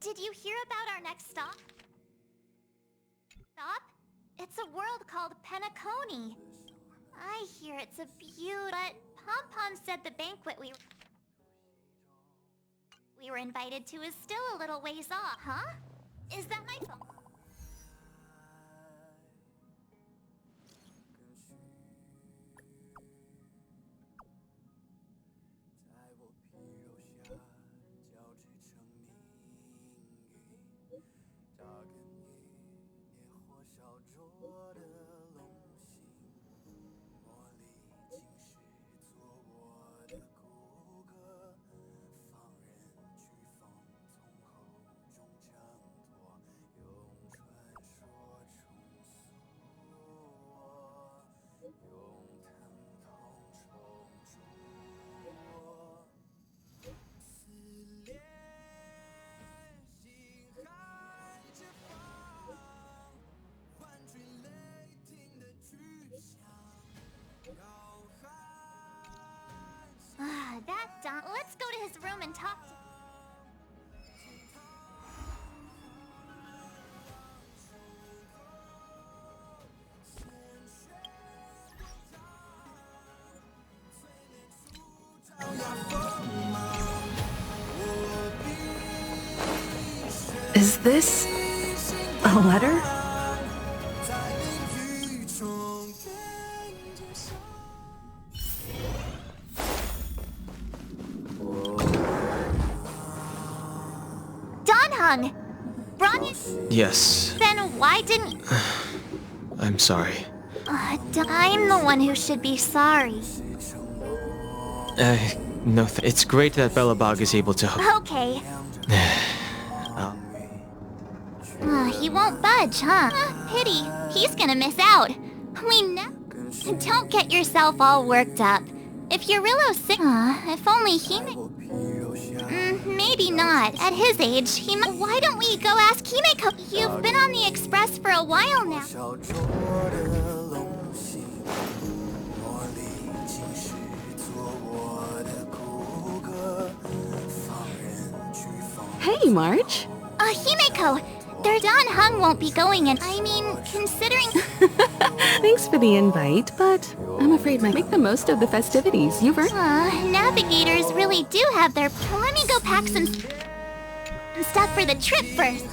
Did you hear about our next stop? It's a world called Penacony. I hear it's a beaut, but Pom-Pom said the banquet we were invited to is still a little ways off, huh? Is that my fault? 啊 that dumb. Let's go to his room and talk to Is this a letter? Yes. Then why didn't... I'm sorry. I'm the one who should be sorry. No, it's great that Belobog is able to... Okay. He won't budge, huh? Pity. He's gonna miss out. Don't get yourself all worked up. If Yurillo's sick... if only he... maybe not. At his age, he might... Why don't we go ask Himeko? You've been on the express for a while now. Hey, March. Himeko! Their Don Hung won't be going and... I mean, considering... Thanks for the invite, but I'm afraid I make the most of the festivities. You've earned... navigators really do have their... Let me go pack some stuff for the trip first.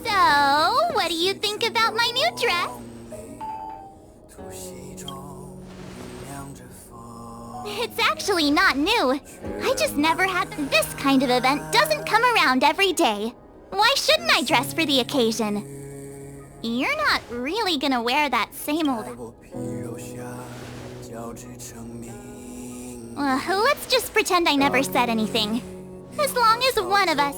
So, what do you think about my new dress? It's actually not new. I just never had this kind of event. Doesn't come around every day. Why shouldn't I dress for the occasion? You're not really gonna wear that same old... let's just pretend I never said anything. As long as one of us...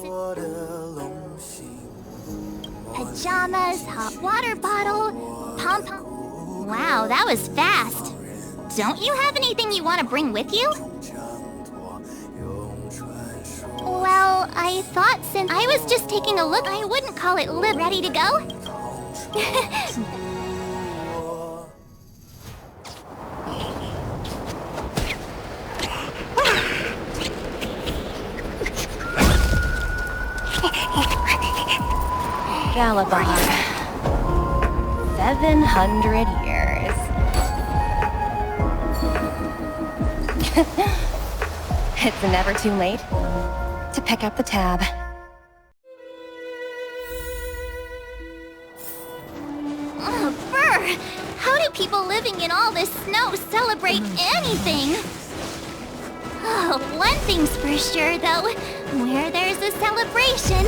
Pajamas, hot water bottle, pom-pom... Wow, that was fast. Don't you have anything you want to bring with you? Well, I thought since I was just taking a look, I wouldn't call it ready to go. Galabog. 700 years. It's never too late to pick up the tab. Oh, brr! How do people living in all this snow celebrate anything? Oh, one thing's for sure, though. Where there's a celebration,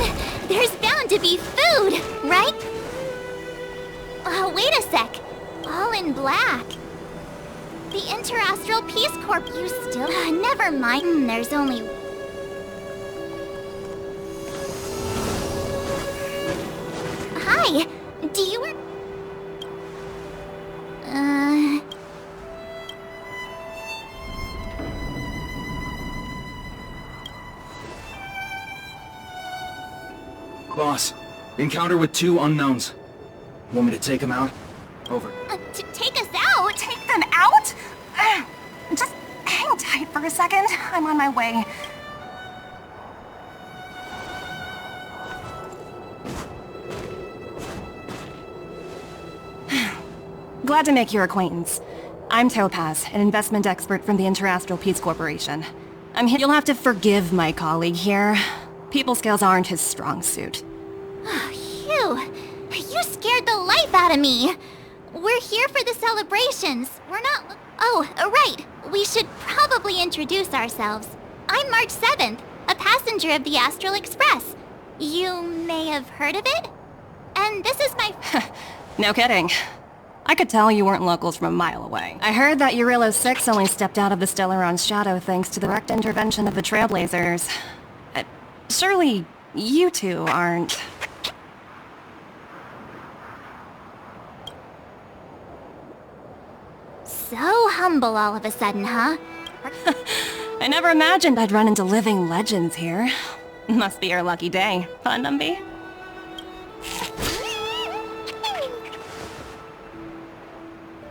there's bound to be food, right? a sec. All in black. The Interastral Peace Corps, you still... never mind, there's only... Hi, do you... Boss, encounter with 2 unknowns. Want me to take them out? Over. To take us out? Take them out? Just hang tight for a second. I'm on my way. Glad to make your acquaintance. I'm Topaz, an investment expert from the Interastral Peace Corporation. I'm here. You'll have to forgive my colleague here. People skills aren't his strong suit. Phew, you scared the life out of me. We're here for the celebrations. We're not... Oh, right. We should probably introduce ourselves. I'm March 7th, a passenger of the Astral Express. You may have heard of it? And this is my... No kidding. I could tell you weren't locals from a mile away. I heard that Eurilo 6 only stepped out of the Stellaron's shadow thanks to the direct intervention of the Trailblazers. Surely, you two aren't... So humble all of a sudden, huh? I never imagined I'd run into living legends here. Must be your lucky day, huh, Numby?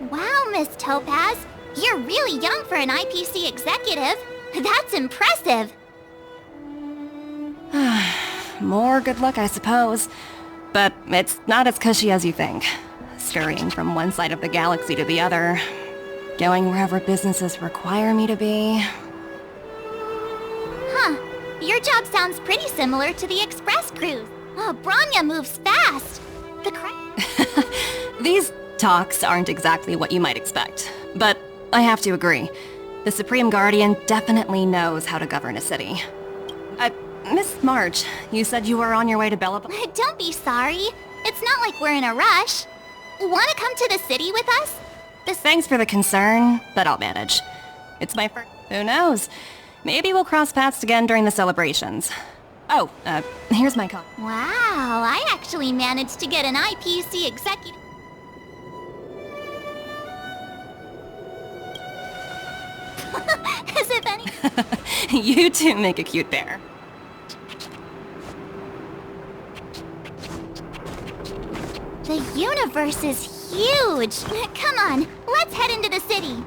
Wow, Miss Topaz. You're really young for an IPC executive. That's impressive. More good luck, I suppose. But it's not as cushy as you think. Scurrying from one side of the galaxy to the other. Going wherever businesses require me to be. Huh. Your job sounds pretty similar to the Express cruise. Oh, Branya moves fast. These talks aren't exactly what you might expect. But I have to agree. The Supreme Guardian definitely knows how to govern a city. Miss March, you said you were on your way to Bella... Don't be sorry. It's not like we're in a rush. Want to come to the city with us? Thanks for the concern, but I'll manage. It's my first... Who knows? Maybe we'll cross paths again during the celebrations. Oh, here's my call. Wow, I actually managed to get an IPC executive... As if any... You two make a cute pair. The universe is huge! Come on, let's head into the city.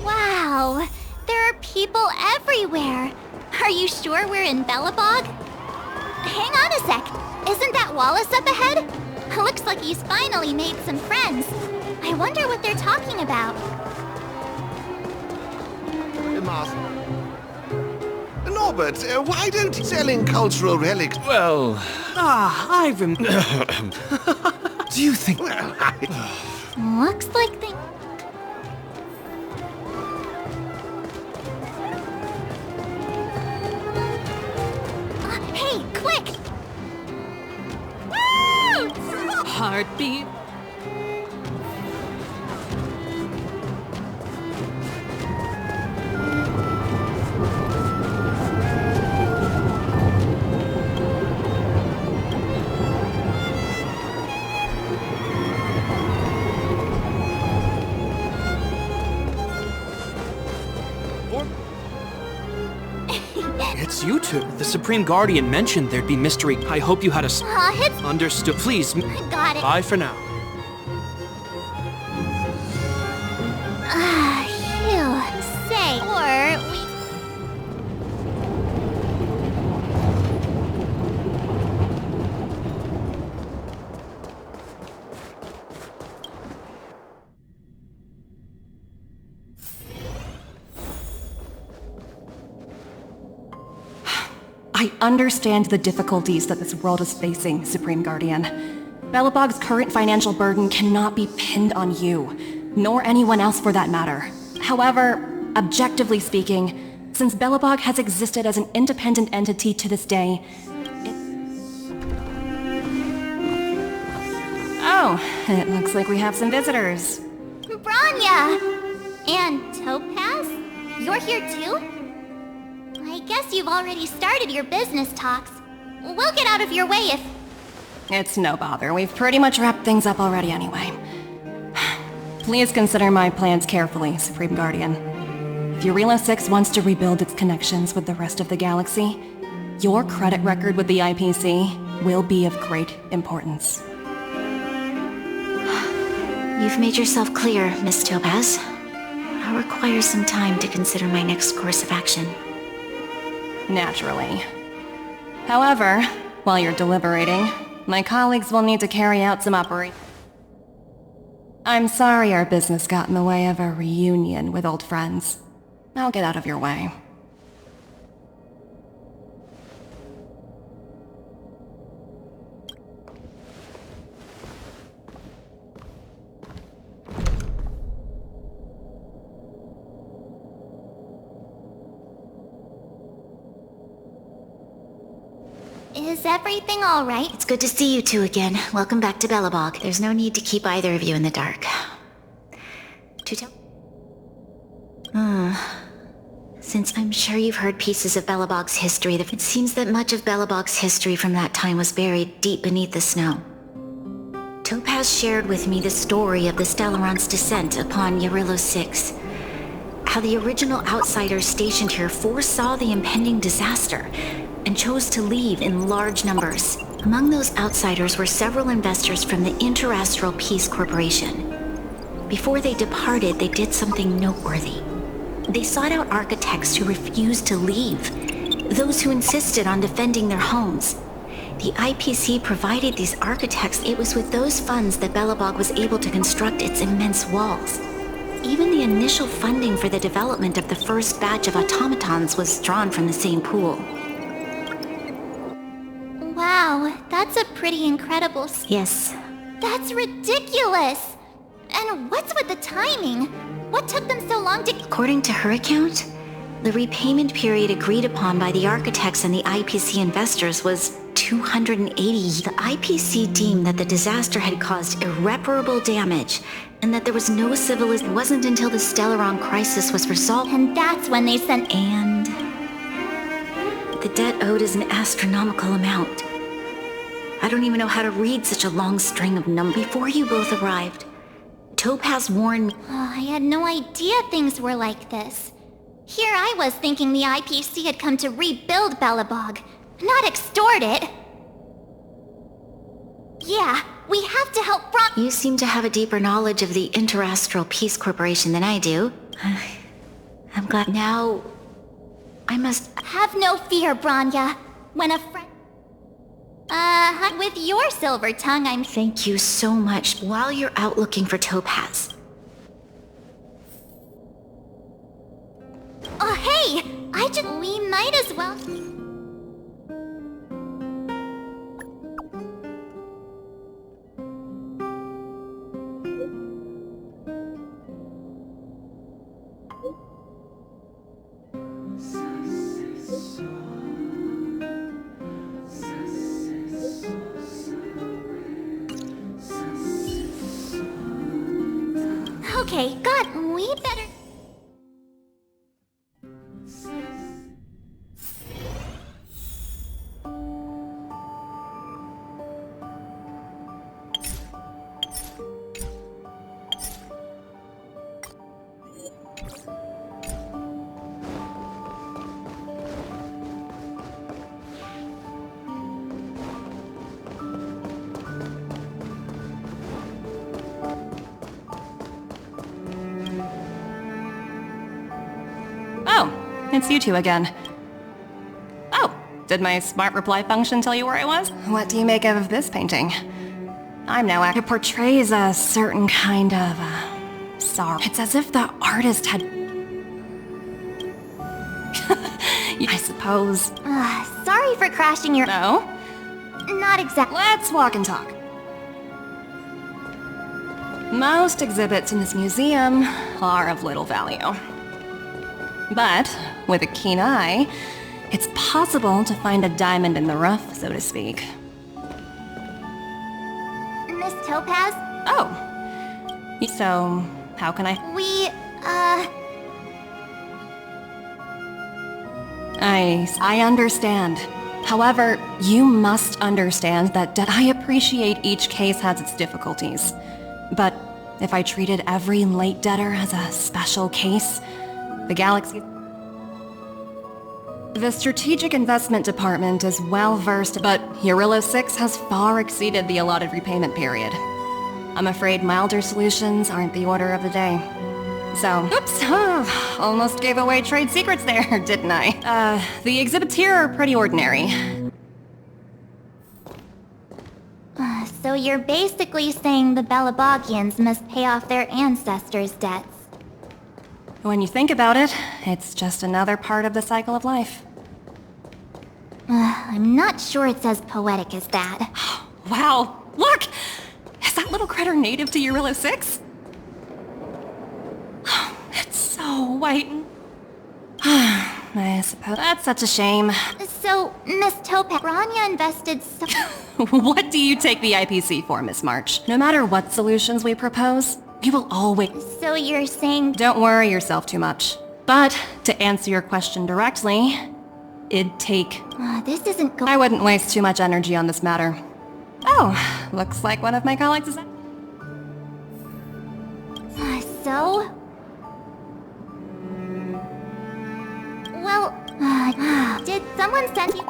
Wow, there are people everywhere. Are you sure we're in Bellabog? Hang on a sec. Isn't that Wallace up ahead? Looks like he's finally made some friends. I wonder what they're talking about. Norbert, why don't selling cultural relics... Well, I Do you think... Well, Looks like they... Hey, quick! Heartbeat. It's you two. The Supreme Guardian mentioned there'd be mystery. I hope you had a... It's... Understood. Please. Got it. Bye for now. Phew. Say, or we... I understand the difficulties that this world is facing, Supreme Guardian. Bellabog's current financial burden cannot be pinned on you. nor anyone else for that matter. However, objectively speaking, since Belobog has existed as an independent entity to this day, Oh, it looks like we have some visitors. Branya! And Topaz? You're here too? I guess you've already started your business talks. We'll get out of your way if... It's no bother. We've pretty much wrapped things up already anyway. Please consider my plans carefully, Supreme Guardian. If Eurela 6 wants to rebuild its connections with the rest of the galaxy, your credit record with the IPC will be of great importance. You've made yourself clear, Miss Topaz. I'll require some time to consider my next course of action. Naturally. However, while you're deliberating, my colleagues will need to carry out some operations. I'm sorry our business got in the way of a reunion with old friends. I'll get out of your way. Is everything alright? It's good to see you two again. Welcome back to Belobog. There's no need to keep either of you in the dark. To tell... Since I'm sure you've heard pieces of Belobog's history, it seems that much of Belobog's history from that time was buried deep beneath the snow. Topaz shared with me the story of the Stellaron's descent upon Eurela 6. How the original outsiders stationed here foresaw the impending disaster and chose to leave in large numbers. Among those outsiders were several investors from the Interastral Peace Corporation. Before they departed, they did something noteworthy. They sought out architects who refused to leave, those who insisted on defending their homes. The IPC provided these architects. It was with those funds that Belobog was able to construct its immense walls. Even the initial funding for the development of the first batch of automatons was drawn from the same pool. Wow, that's a pretty incredible... Yes. That's ridiculous! And what's with the timing? What took them so long to... According to her account, the repayment period agreed upon by the architects and the IPC investors was 280. The IPC deemed that the disaster had caused irreparable damage, and that there was no civilization. It wasn't until the Stellaron crisis was resolved... And that's when they sent... And... the debt owed is an astronomical amount. I don't even know how to read such a long string of numbers. Before you both arrived, Topaz warned me... Oh, I had no idea things were like this. Here I was thinking the IPC had come to rebuild Belobog, not extort it. Yeah, we have to help You seem to have a deeper knowledge of the Interastral Peace Corporation than I do. I'm glad now... I must... Have no fear, Branya. When a friend... with your silver tongue, I'm... Thank you so much. While you're out looking for Topaz... Oh, hey! We might as well... Okay, we better... It's you two again. Oh, did my smart reply function tell you where I was? What do you make of this painting? I'm now It portrays a certain kind of, sorrow. It's as if the artist had... I suppose... sorry for crashing your... No? Not exactly. Let's walk and talk. Most exhibits in this museum are of little value. But, with a keen eye, it's possible to find a diamond in the rough, so to speak. Miss Topaz? Oh. So, how can I... I understand. However, you must understand that I appreciate each case has its difficulties. But if I treated every late debtor as a special case, the galaxy... The Strategic Investment Department is well versed, but Eurilla 6 has far exceeded the allotted repayment period. I'm afraid milder solutions aren't the order of the day. So, oops, almost gave away trade secrets there, didn't I? The exhibits here are pretty ordinary. So you're basically saying the Belabogians must pay off their ancestors' debts. When you think about it, it's just another part of the cycle of life. I'm not sure it's as poetic as that. Wow, look! Is that little critter native to Eurilla 6? It's so white and... I suppose that's such a shame. So, Miss Topaz, Rania invested so... What do you take the IPC for, Miss March? No matter what solutions we propose, we will always... So you're saying... Don't worry yourself too much. But, to answer your question directly, it'd take... this isn't I wouldn't waste too much energy on this matter. Oh, looks like one of my colleagues is... So? Well, did someone send you...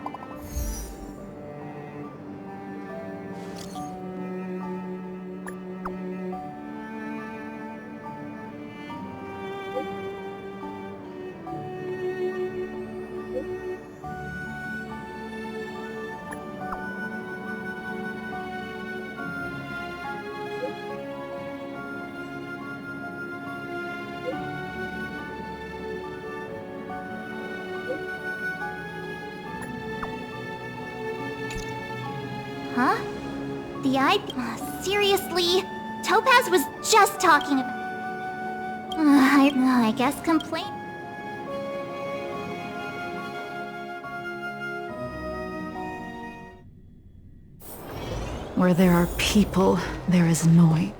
Huh? Seriously? Topaz was just talking about... I guess complain... Where there are people, there is noise.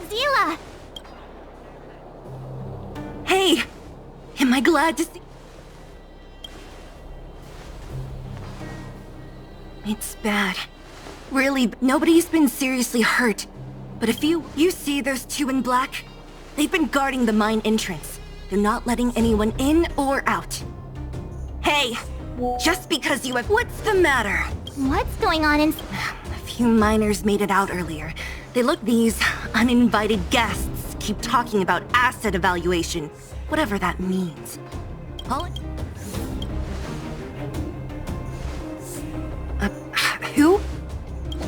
Zila! Hey! Am I glad to see... It's bad. Really, nobody's been seriously hurt. But if you see those two in black? They've been guarding the mine entrance. They're not letting anyone in or out. Hey! Just because you have... What's the matter? What's going on in... A few miners made it out earlier. They look these uninvited guests keep talking about asset evaluation. Whatever that means. Who?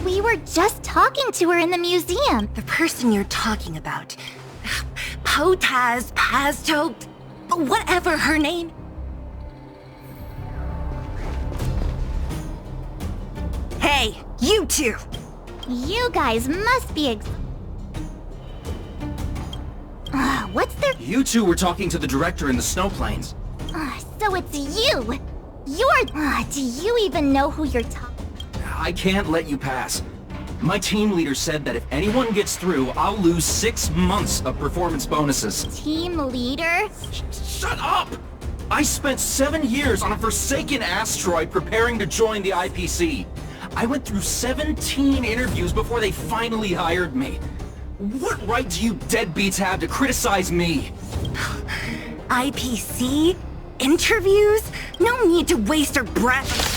We were just talking to her in the museum. The person you're talking about. Potaz, Pazto, whatever her name. Hey, you two! You guys must be what's their... You two were talking to the director in the snow plains. So it's you! You're... do you even know who you're talking... I can't let you pass. My team leader said that if anyone gets through, I'll lose 6 months of performance bonuses. Team leader? Shut up! I spent 7 years on a forsaken asteroid preparing to join the IPC. I went through 17 interviews before they finally hired me. What right do you deadbeats have to criticize me? IPC? Interviews? No need to waste our breath.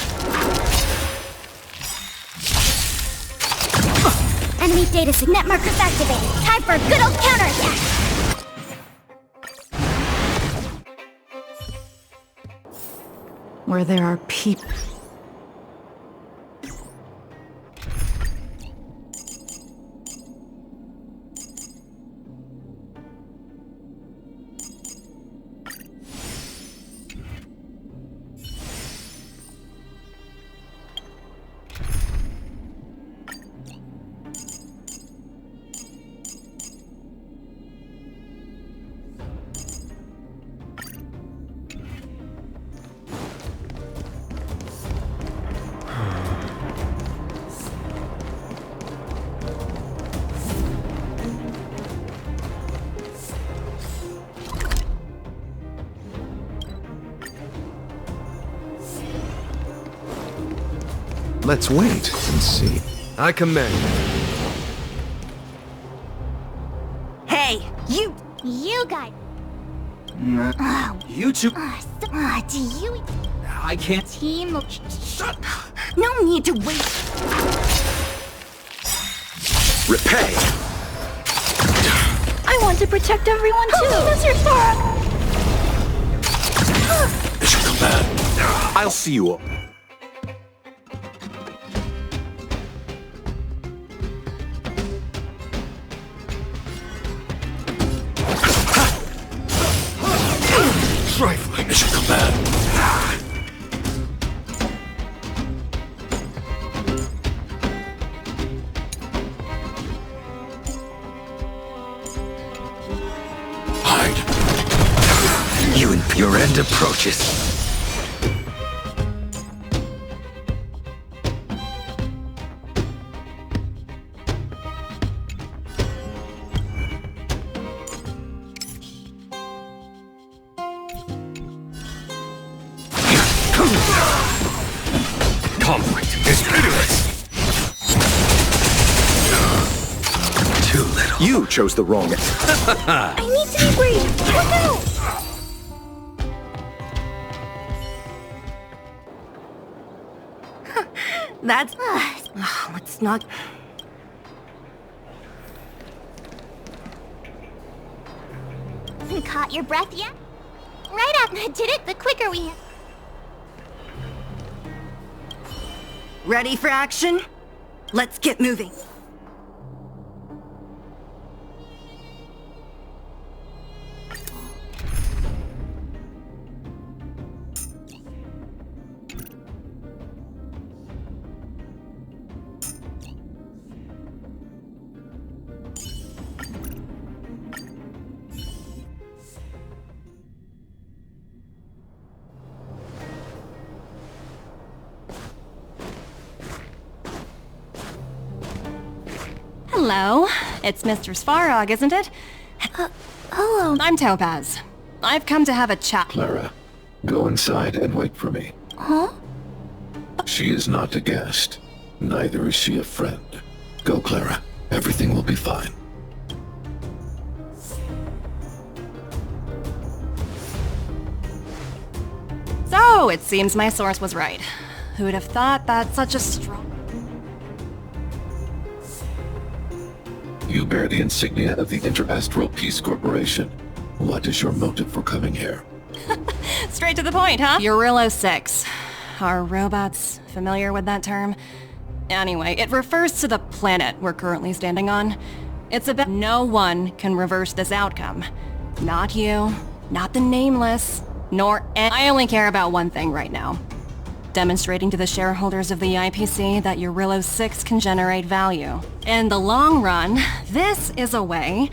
Enemy data net markers activated. Time for a good old counterattack! Where there are people... Let's wait and see. I commend. Hey, you... You guys. You two... Do you I can't... team? Shut... No need to wait. Repay! I want to protect everyone too. Mr. Stark. Mission command. I'll see you all. Trifling. Mission command. Your end approaches. Conflict is pitiless. Too little. You chose the wrong. I need to be brave. Look out! That's... let's not... Hasn't caught your breath yet? Right after I did it, the quicker we... Ready for action? Let's get moving. Hello. It's Mr. Svarog, isn't it? Hello. I'm Topaz. I've come to have a chat. Clara, go inside and wait for me. Huh? She is not a guest. Neither is she a friend. Go, Clara. Everything will be fine. So, it seems my source was right. Who would have thought that such a strong... You bear the insignia of the Interastral Peace Corporation. What is your motive for coming here? Straight to the point, huh? Eurilo 6. Are robots familiar with that term? Anyway, it refers to the planet we're currently standing on. It's about no one can reverse this outcome. Not you, not the Nameless, nor I only care about one thing right now. Demonstrating to the shareholders of the IPC that Eurilo 6 can generate value. In the long run, this is a way,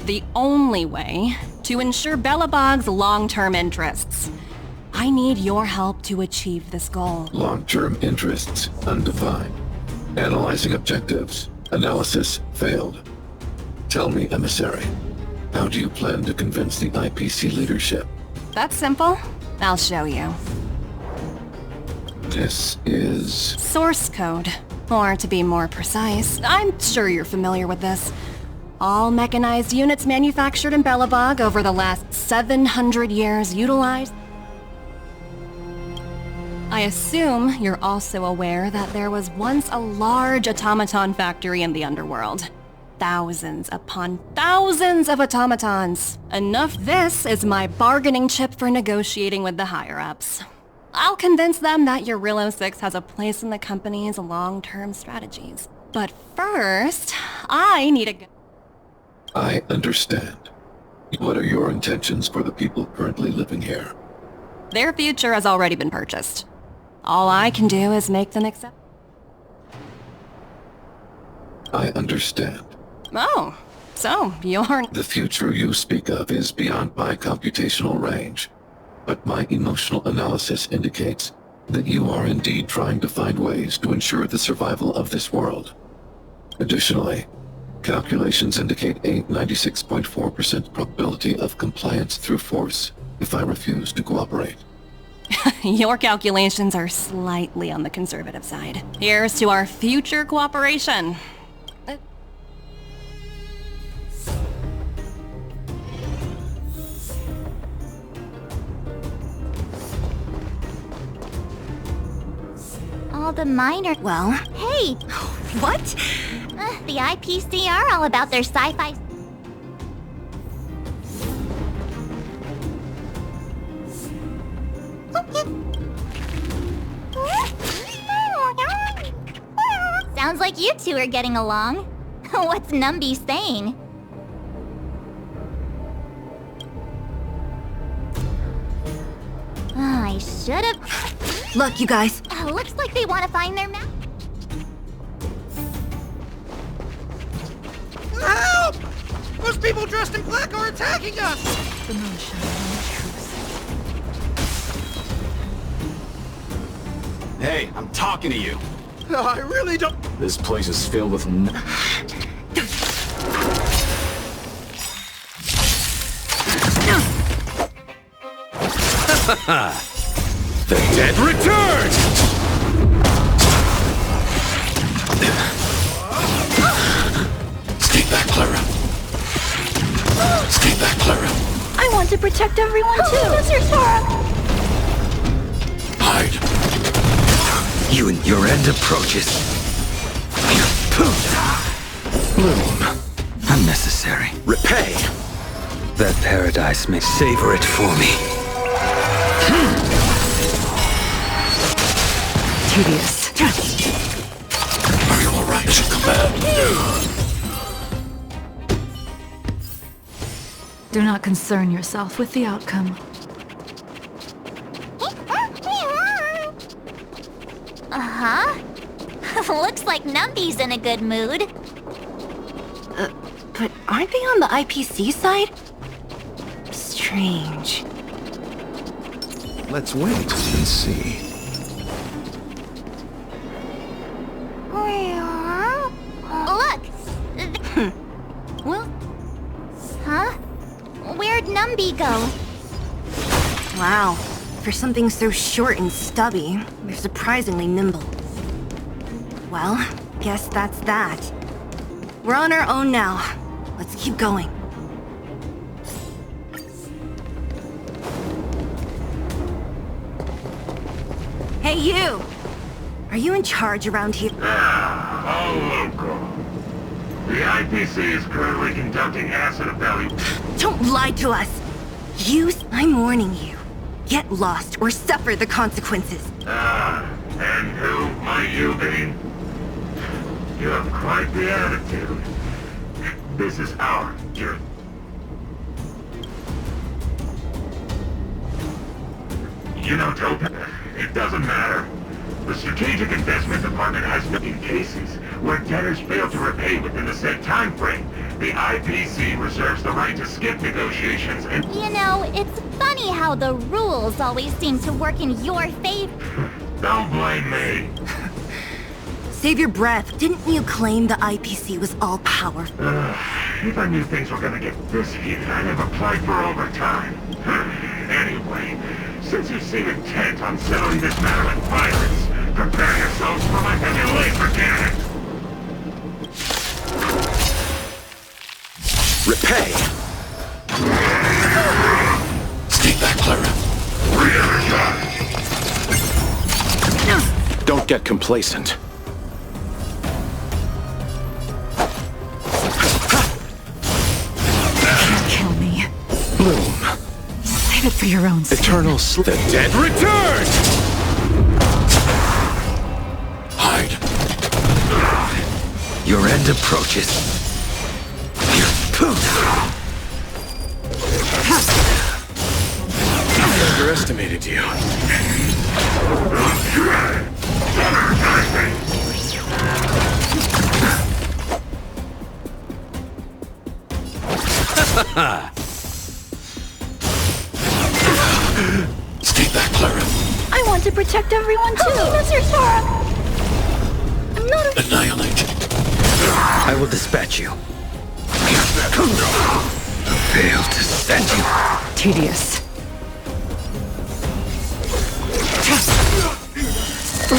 the only way, to ensure Belobog's long-term interests. I need your help to achieve this goal. Long-term interests, undefined. Analyzing objectives. Analysis failed. Tell me, emissary, how do you plan to convince the IPC leadership? That's simple. I'll show you. This is... source code. Or to be more precise, I'm sure you're familiar with this. All mechanized units manufactured in Belobog over the last 700 years utilized... I assume you're also aware that there was once a large automaton factory in the underworld. Thousands upon thousands of automatons. Enough. This is my bargaining chip for negotiating with the higher-ups. I'll convince them that Eurilo 6 has a place in the company's long-term strategies. But first, I need a... I understand. What are your intentions for the people currently living here? Their future has already been purchased. All I can do is make them accept... I understand. Oh, so you're... The future you speak of is beyond my computational range. But my emotional analysis indicates that you are indeed trying to find ways to ensure the survival of this world. Additionally, calculations indicate a 96.4% probability of compliance through force if I refuse to cooperate. Your calculations are slightly on the conservative side. Here's to our future cooperation. All the minor... Well? Hey! What? The IPC are all about their sci-fi... Sounds like you two are getting along. What's Numby saying? I should've... Look, you guys. Looks like they want to find their map. Help! Those people dressed in black are attacking us! The moon shines on the truth. Hey, I'm talking to you. I really don't... This place is filled with The dead return! Stay back, Clara. Stay back, Clara. I want to protect everyone too. Mr. Sora. Hide. You and your end approaches. Bloom. Unnecessary. Repay. That paradise may savor it for me. Tedious. Are you alright? As you command. Do not concern yourself with the outcome. Uh-huh. Looks like Numby's in a good mood. But aren't they on the IPC side? Strange. Let's wait and see. Look! Well, Huh? Where'd Numby go? wow. For something so short and stubby, they're surprisingly nimble. Well, guess that's that. We're on our own now. Let's keep going. Hey, you! Are you in charge around here? All local. The IPC is currently conducting acid evaluation. Don't lie to us! I'm warning you. Get lost or suffer the consequences. And who might you be? You have quite the attitude. This is our journey. You know, Topaz, it doesn't matter. The Strategic Investment Department has been in cases where debtors fail to repay within the set time frame. The IPC reserves the right to skip negotiations and... You know, it's funny how the rules always seem to work in your favor. Don't blame me. Save your breath. Didn't you claim the IPC was all-powerful? If I knew things were gonna get this heated, I'd have applied for overtime. Anyway, since you seem intent on settling this matter with violence, prepare yourselves for my heavy laser cannon! Repay. Stay back, Clara. Don't get complacent. Kill me. Bloom. Save it for your own sake. Eternal sleep. The dead return! Hide. Your end approaches. I underestimated you. Stay back, Clara. I want to protect everyone too. Mr. Sora. I'm not a... Annihilate. I will dispatch you. Failed to send you. Tedious.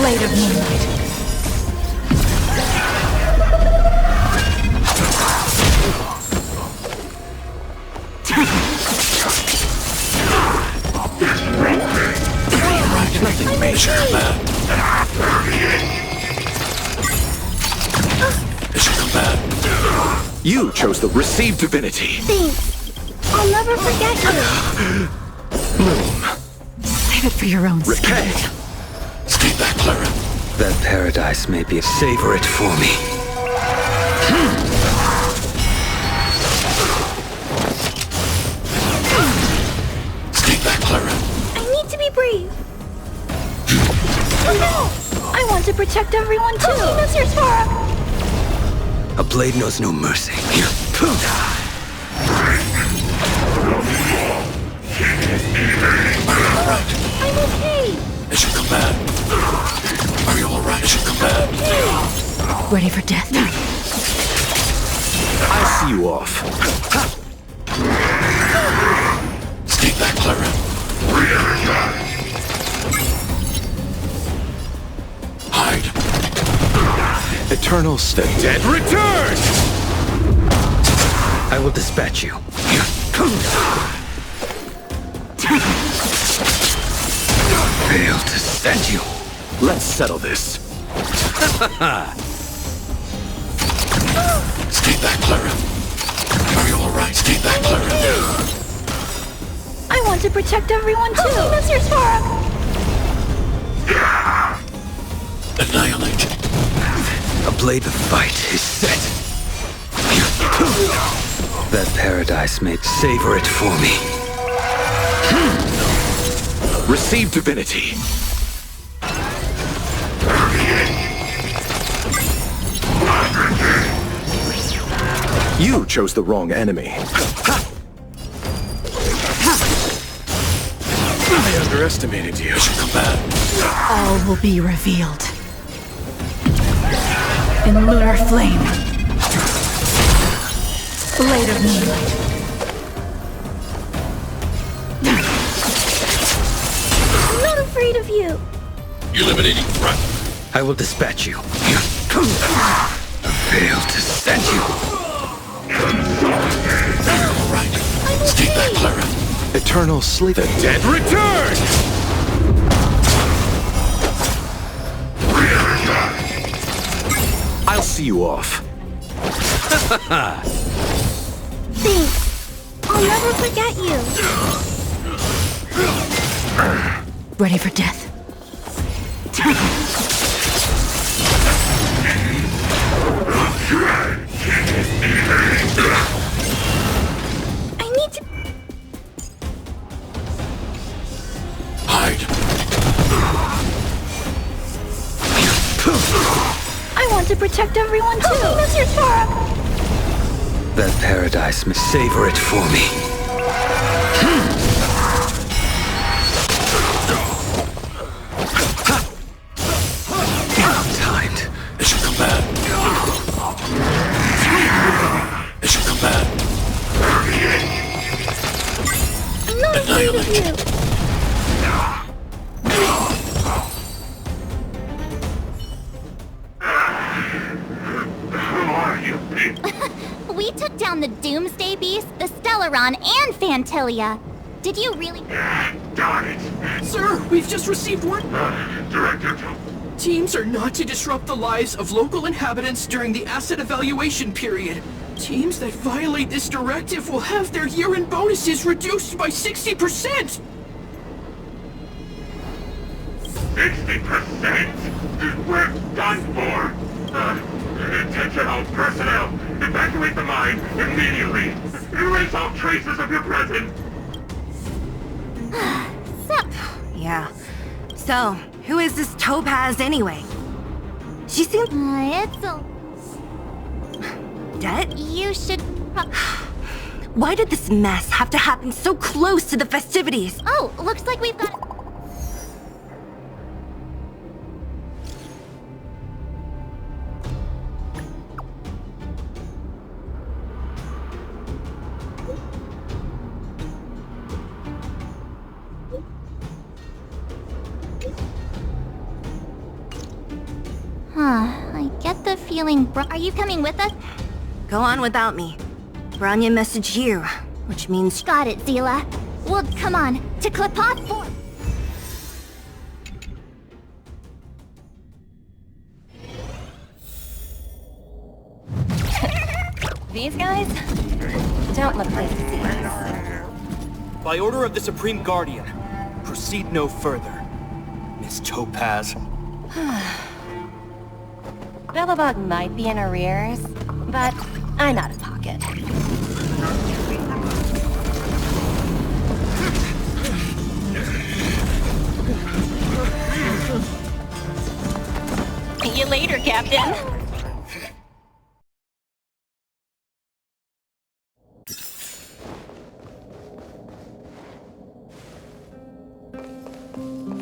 Blade of Moonlight. Nothing major, man. Mission command. You chose the Receive Divinity. Thanks. I'll never forget you. Bloom. Save it for your own skin. Repay. Stay back, Clara. That paradise may be. Savor it for me. Stay back, Clara. I need to be brave. Oh no! I want to protect everyone too. Mr. Sora! A blade knows no mercy. I'm okay. Mission command. Are you alright? Mission command. Ready for death? I see you off. Stay back, Clara. Hide. Eternal the dead return! I will dispatch you. Fail to send you. Let's settle this. Stay back, Clara. Are you alright? Stay back, Clara. I want to protect everyone too. Mr. Sora! Annihilate. A blade of fight is set. That paradise may. Savor it for me. Receive Divinity. You chose the wrong enemy. I underestimated you. All will be revealed. In lunar flame. Blade of Moonlight. I'm not afraid of you. Eliminating threat. I will dispatch you. Fail to send you. Alright. Stay back, Clara. Eternal sleep. The dead return! I'll see you off. Thanks. I'll never forget you. Ready for death? I need to... Hide. I want to protect everyone too. Mr. Sora! That paradise may. Savor it for me. Timed. Mission command. Mission command. I'm not afraid of you. We took down the Doomsday Beast, the Stellaron, and Fantilia. Did you really? Darn it! Sir, we've just received word. Director, Teams are not to disrupt the lives of local inhabitants during the asset evaluation period. Teams that violate this directive will have their year-end bonuses reduced by 60%! 60%? We're done for! Attention all personnel! Evacuate the mine immediately! Erase all traces of your presence! Yeah. So, who is this Topaz anyway? She seems... It's a... dead? You should... Why did this mess have to happen so close to the festivities? Oh, looks like we've got... feeling... Are you coming with us? Go on without me. Branya messaged you, which means... Got it, Zila. Well, come on. To Klipoth 4. These guys don't look like disease. By order of the Supreme Guardian, proceed no further, Miss Topaz. Belobog might be in arrears, but I'm out of pocket. See you later, Captain.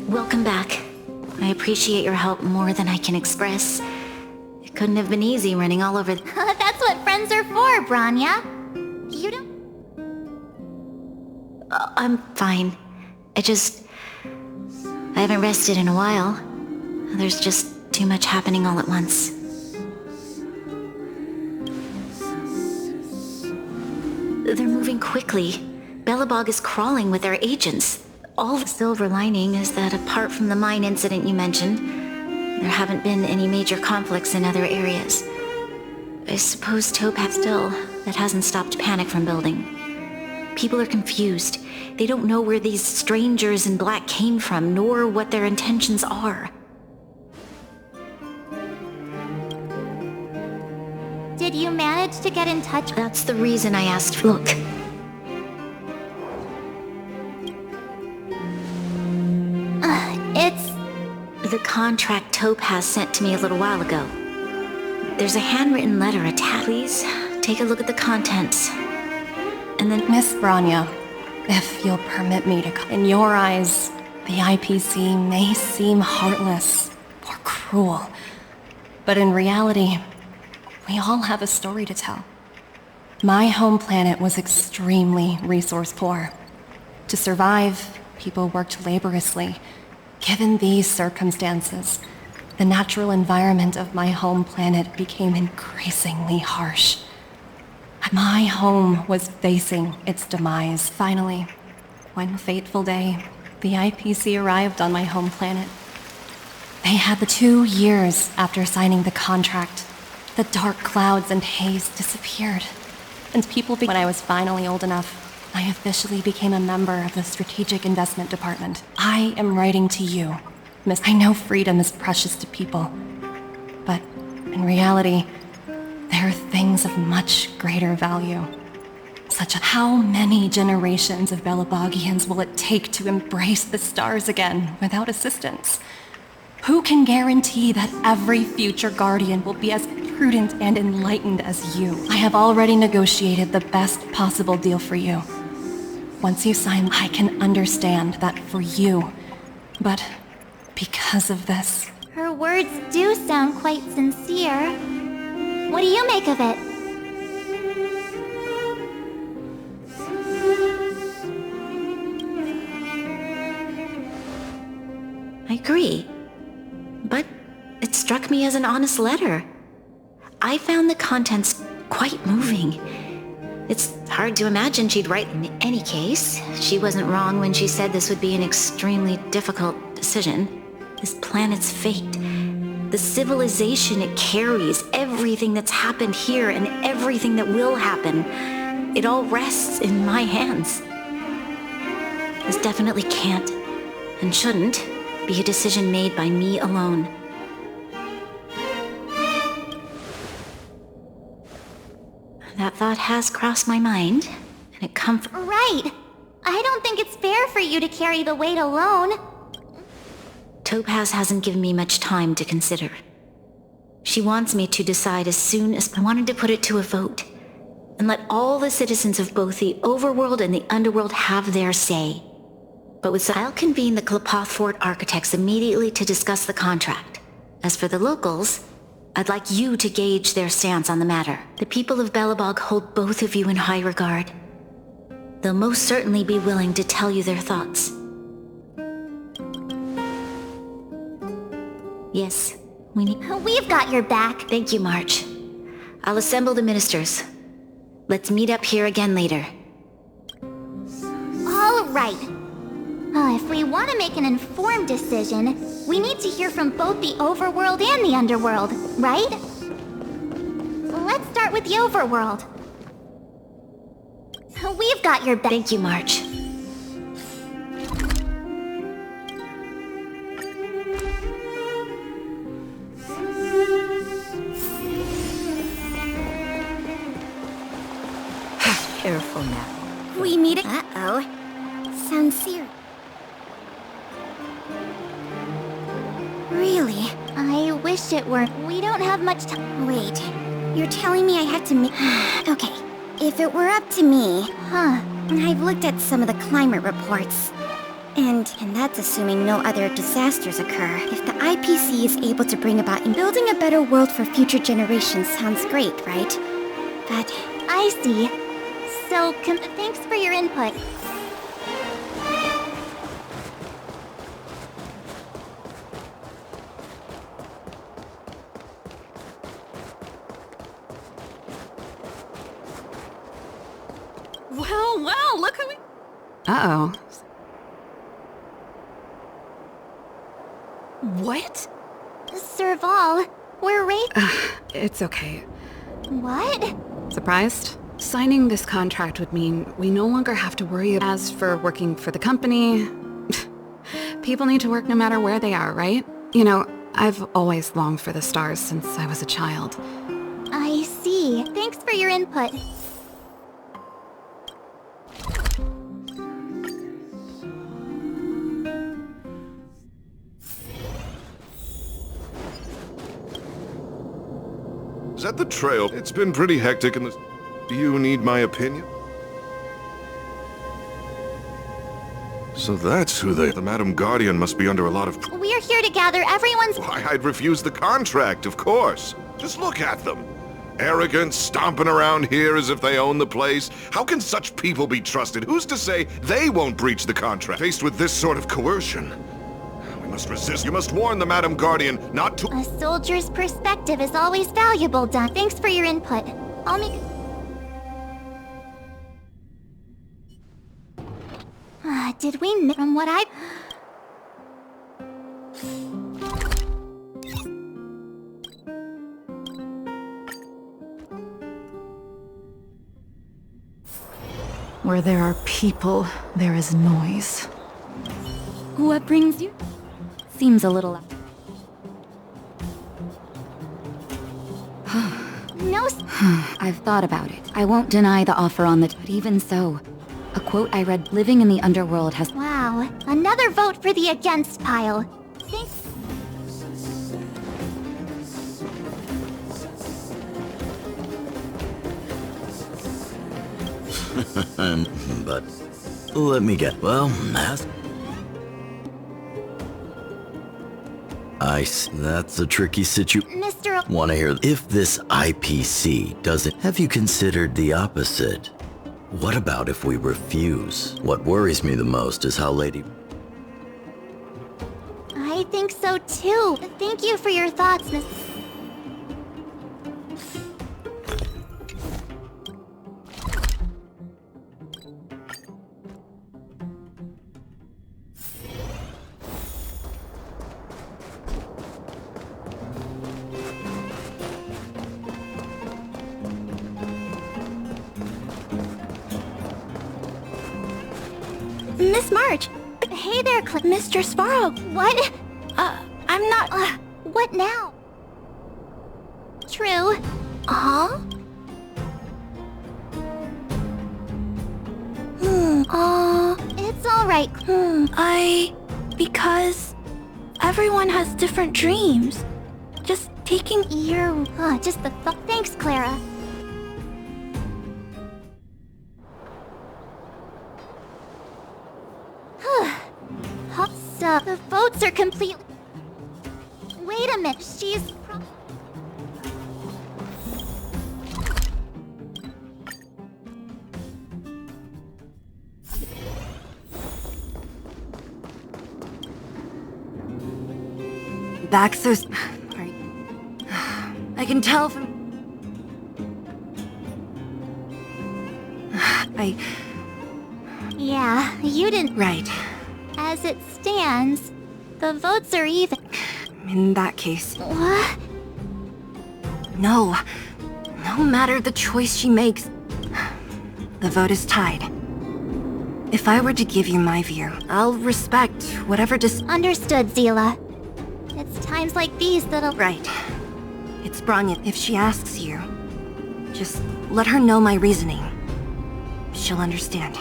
Welcome back. I appreciate your help more than I can express. It couldn't have been easy running all over... That's what friends are for, Branya. You don't... I'm fine. I haven't rested in a while. There's just too much happening all at once. They're moving quickly. Belobog is crawling with their agents. All the silver lining is that apart from the mine incident you mentioned, there haven't been any major conflicts in other areas. I suppose Topaz still, that hasn't stopped panic from building. People are confused. They don't know where these strangers in black came from, nor what their intentions are. Did you manage to get in touch? That's the reason I asked. Look. It's... The contract Topaz sent to me a little while ago. There's a handwritten letter attached. Please, take a look at the contents. And then... Miss Branya, if you'll permit me to... In your eyes, the IPC may seem heartless or cruel. But in reality, we all have a story to tell. My home planet was extremely resource poor. To survive, people worked laboriously. Given these circumstances, the natural environment of my home planet became increasingly harsh. My home was facing its demise. Finally, one fateful day, the IPC arrived on my home planet. They had the 2 years after signing the contract. The dark clouds and haze disappeared, and people when I was finally old enough, I officially became a member of the Strategic Investment Department. I am writing to you, Miss. I know freedom is precious to people, but in reality, there are things of much greater value. Such as how many generations of Belobogians will it take to embrace the stars again without assistance? Who can guarantee that every future Guardian will be as prudent and enlightened as you? I have already negotiated the best possible deal for you. Once you sign, I can understand that for you. But because of this... Her words do sound quite sincere. What do you make of it? I agree. But it struck me as an honest letter. I found the contents quite moving. It's hard to imagine she'd write in any case. She wasn't wrong when she said this would be an extremely difficult decision. This planet's fate, the civilization it carries, everything that's happened here and everything that will happen, it all rests in my hands. This definitely can't, and shouldn't, be a decision made by me alone. That thought has crossed my mind, and it Right! I don't think it's fair for you to carry the weight alone. Topaz hasn't given me much time to consider. She wants me to decide as soon as... I wanted to put it to a vote, and let all the citizens of both the overworld and the underworld have their say. But I'll convene the Klipoth Fort architects immediately to discuss the contract. As for the locals, I'd like you to gauge their stance on the matter. The people of Belobog hold both of you in high regard. They'll most certainly be willing to tell you their thoughts. Yes, We've got your back. Thank you, March. I'll assemble the ministers. Let's meet up here again later. All right. If we want to make an informed decision, we need to hear from both the overworld and the underworld, right? Let's start with the overworld. We've got your back. Thank you, March. Careful now. We meet it. Uh-oh. Sounds serious. Really? I wish it were. We don't have much time. Wait. You're telling me I have to meet... Okay. If it were up to me... I've looked at some of the climate reports. And that's assuming no other disasters occur. If the IPC is able to bring about... Building a better world for future generations sounds great, right? But... I see. So, thanks for your input. Well, look who we... Uh-oh. What? Serval, we're It's okay. What? Surprised? Signing this contract would mean we no longer have to worry. As for working for the company, people need to work no matter where they are, right? You know, I've always longed for the stars since I was a child. I see. Thanks for your input. Is that the trail? It's been pretty hectic in this... Do you need my opinion? So that's who they... The Madam Guardian must be under a lot of... We're here to gather everyone's... Why, I'd refuse the contract, of course. Just look at them. Arrogant, stomping around here as if they own the place. How can such people be trusted? Who's to say they won't breach the contract? Faced with this sort of coercion, we must resist. You must warn the Madam Guardian not to... A soldier's perspective is always valuable, Don. Thanks for your input. I'll make... Did we miss from what I... Where there are people, there is noise. What brings you? Seems a little... No... I've thought about it. I won't deny the offer on the... But even so, a quote I read, living in the underworld has... Wow. Another vote for the against pile. Thanks. But let me get... Well, that's a tricky situation. Mr. Want to hear... If this IPC doesn't... Have you considered the opposite? What about if we refuse? What worries me the most is how Lady... I think so too. Thank you for your thoughts, Miss... Miss March! Hey there, Mr. Sparrow! What? I'm not... What now? True. Huh? It's alright. Because... everyone has different dreams. Just taking... You're... just the thought. Thanks, Clara. So, the votes are completely... Wait a minute, she's... Back so... I can tell from... Yeah, you didn't... Right. As it stands, the votes are even. In that case... What? No. No matter the choice she makes, the vote is tied. If I were to give you my view, I'll respect whatever Understood, Zila. It's times like these that'll... Right. It's Bronya. If she asks you, just let her know my reasoning. She'll understand.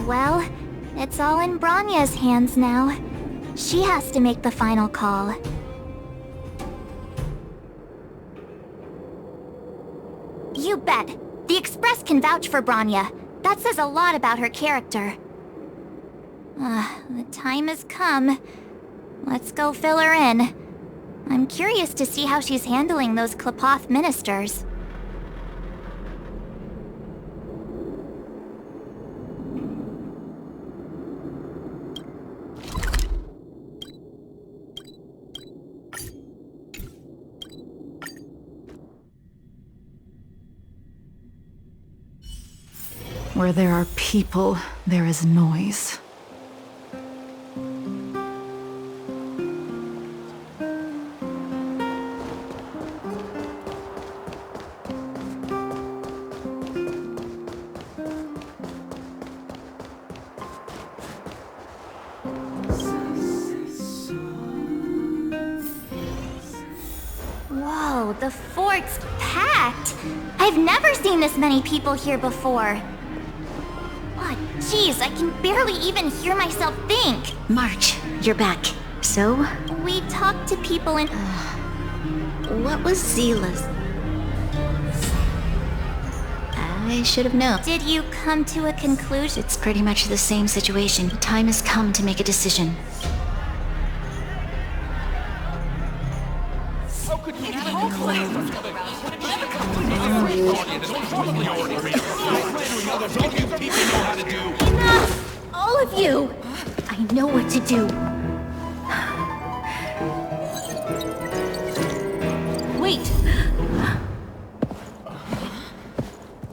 Well, it's all in Bronya's hands now. She has to make the final call. You bet. The Express can vouch for Bronya. That says a lot about her character. The time has come. Let's go fill her in. I'm curious to see how she's handling those Klapoth ministers. Where there are people, there is noise. Whoa, the fort's packed! I've never seen this many people here before. Oh, jeez, I can barely even hear myself think. March, you're back. So? We talked to people in... What was Zila's? I should have known. Did you come to a conclusion? It's pretty much the same situation. The time has come to make a decision. How could you Enough! All of you! I know what to do. Wait!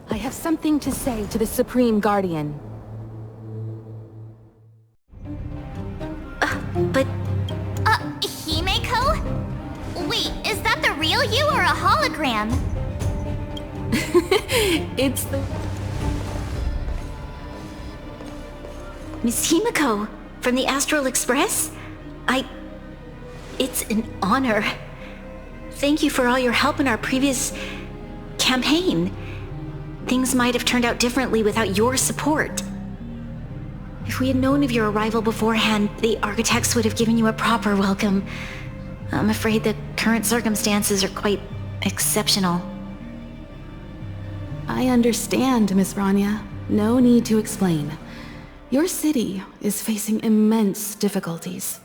I have something to say to the Supreme Guardian. But... Himeko? Wait, is that the real you or a hologram? It's the... Miss Himeko, from the Astral Express? It's an honor. Thank you for all your help in our previous... campaign. Things might have turned out differently without your support. If we had known of your arrival beforehand, the architects would have given you a proper welcome. I'm afraid the current circumstances are quite exceptional. I understand, Miss Bronya. No need to explain. Your city is facing immense difficulties.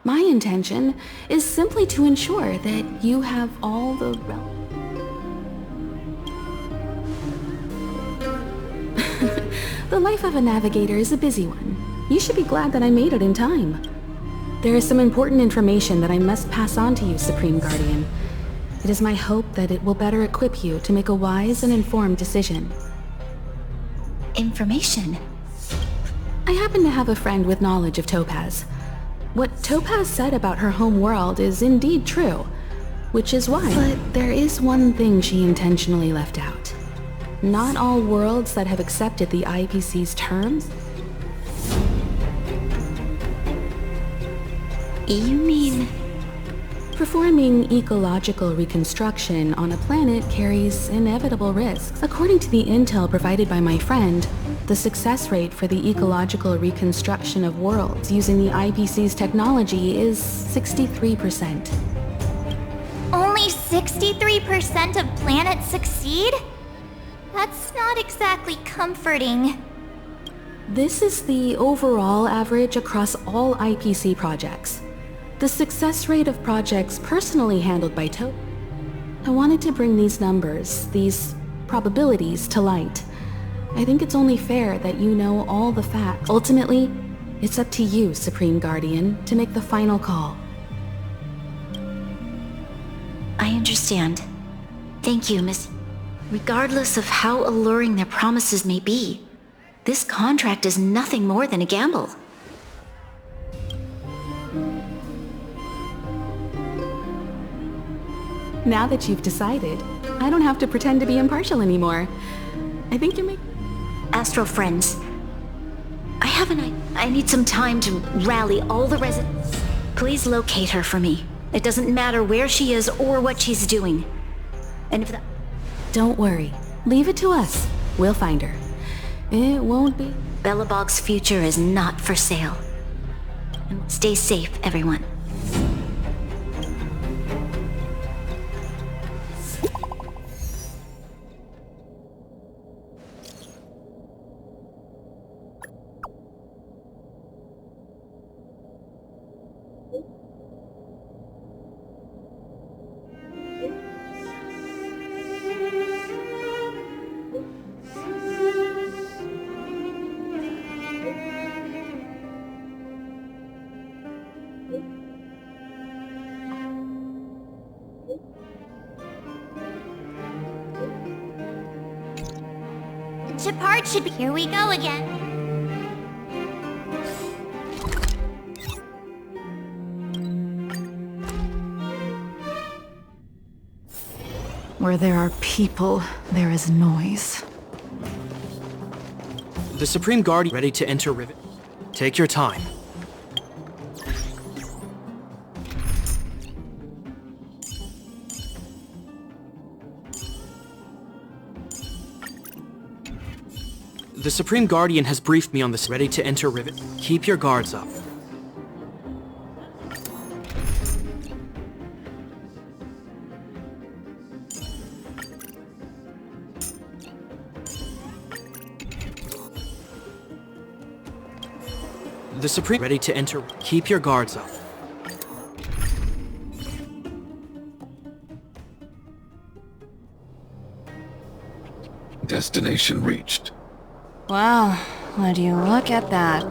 My intention is simply to ensure that you have all the The life of a navigator is a busy one. You should be glad that I made it in time. There is some important information that I must pass on to you, Supreme Guardian. It is my hope that it will better equip you to make a wise and informed decision. Information? I happen to have a friend with knowledge of Topaz. What Topaz said about her home world is indeed true, which is why... But there is one thing she intentionally left out. Not all worlds that have accepted the IPC's terms... You mean... Performing ecological reconstruction on a planet carries inevitable risks. According to the intel provided by my friend, the success rate for the ecological reconstruction of worlds using the IPC's technology is 63%. Only 63% of planets succeed? That's not exactly comforting. This is the overall average across all IPC projects. The success rate of projects personally handled by Tope. I wanted to bring these numbers, these probabilities, to light. I think it's only fair that you know all the facts. Ultimately, it's up to you, Supreme Guardian, to make the final call. I understand. Thank you, Miss. Regardless of how alluring their promises may be, this contract is nothing more than a gamble. Now that you've decided, I don't have to pretend to be impartial anymore. I think you're Astral friends, I need some time to rally all the residents. Please locate her for me. It doesn't matter where she is or what she's doing. And if that... Don't worry. Leave it to us. We'll find her. It won't be... Belobog's future is not for sale. And stay safe, everyone. Shepard should be... Here we go again. Where there are people, there is noise. The Supreme Guardian ready to enter Rivet. Take your time. The Supreme Guardian has briefed me on this. Ready to enter Rivet. Keep your guards up. The Supreme ready to enter. Keep your guards up. Destination reached. Wow, would you look at that.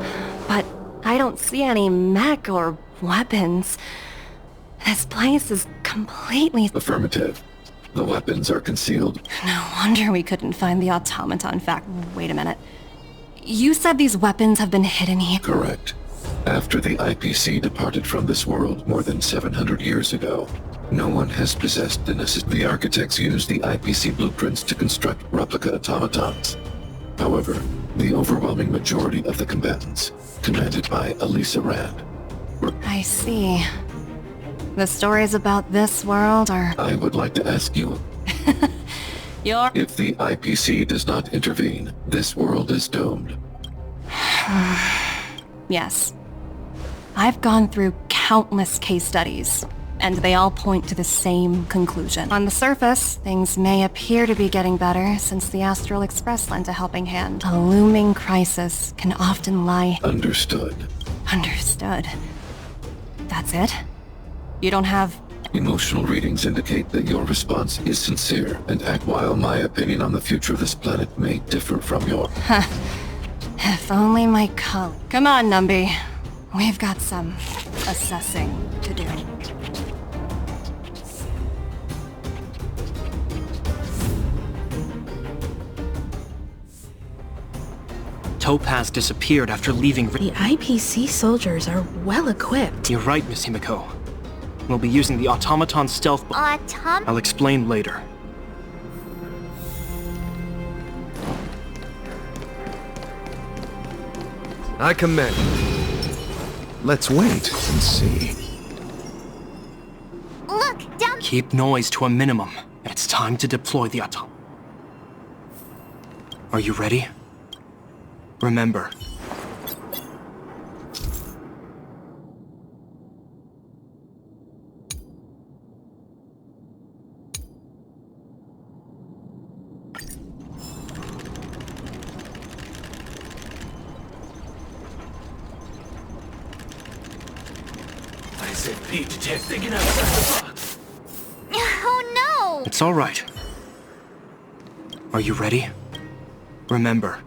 But I don't see any mech or weapons. This place is completely... Affirmative. The weapons are concealed. No wonder we couldn't find the automaton fact. Wait a minute. You said these weapons have been hidden here? Correct. After the IPC departed from this world more than 700 years ago, no one has possessed the necessary. The architects used the IPC blueprints to construct replica automatons. However, the overwhelming majority of the combatants, commanded by Elisa Rand, were... I see. The stories about this world are... I would like to ask you... If the IPC does not intervene, this world is doomed. Yes. I've gone through countless case studies, and they all point to the same conclusion. On the surface, things may appear to be getting better since the Astral Express lent a helping hand. A looming crisis can often lie... Understood. Understood. That's it? You don't have... Emotional readings indicate that your response is sincere and accurate. While my opinion on the future of this planet may differ from your... If only my colleague... Come on, Numby. We've got some assessing to do. Topaz disappeared after leaving... The IPC soldiers are well equipped. You're right, Miss Himiko. We'll be using the automaton stealth... I'll explain later. I commend. Let's wait and see. Look, down... Keep noise to a minimum. It's time to deploy the automaton. Are you ready? Remember, I said Pete to take thinking outside the box. Oh no! It's all right. Are you ready? Remember.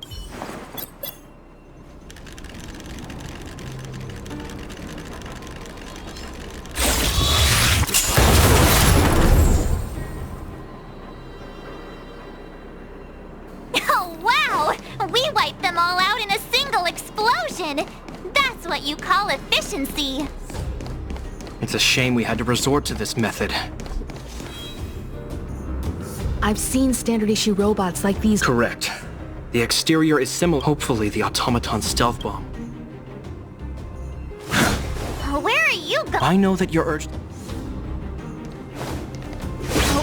Oh wow! We wiped them all out in a single explosion! That's what you call efficiency! It's a shame we had to resort to this method. I've seen standard issue robots like these. Correct. The exterior is similar. Hopefully the automaton stealth bomb. Where are you going? I know that your urge...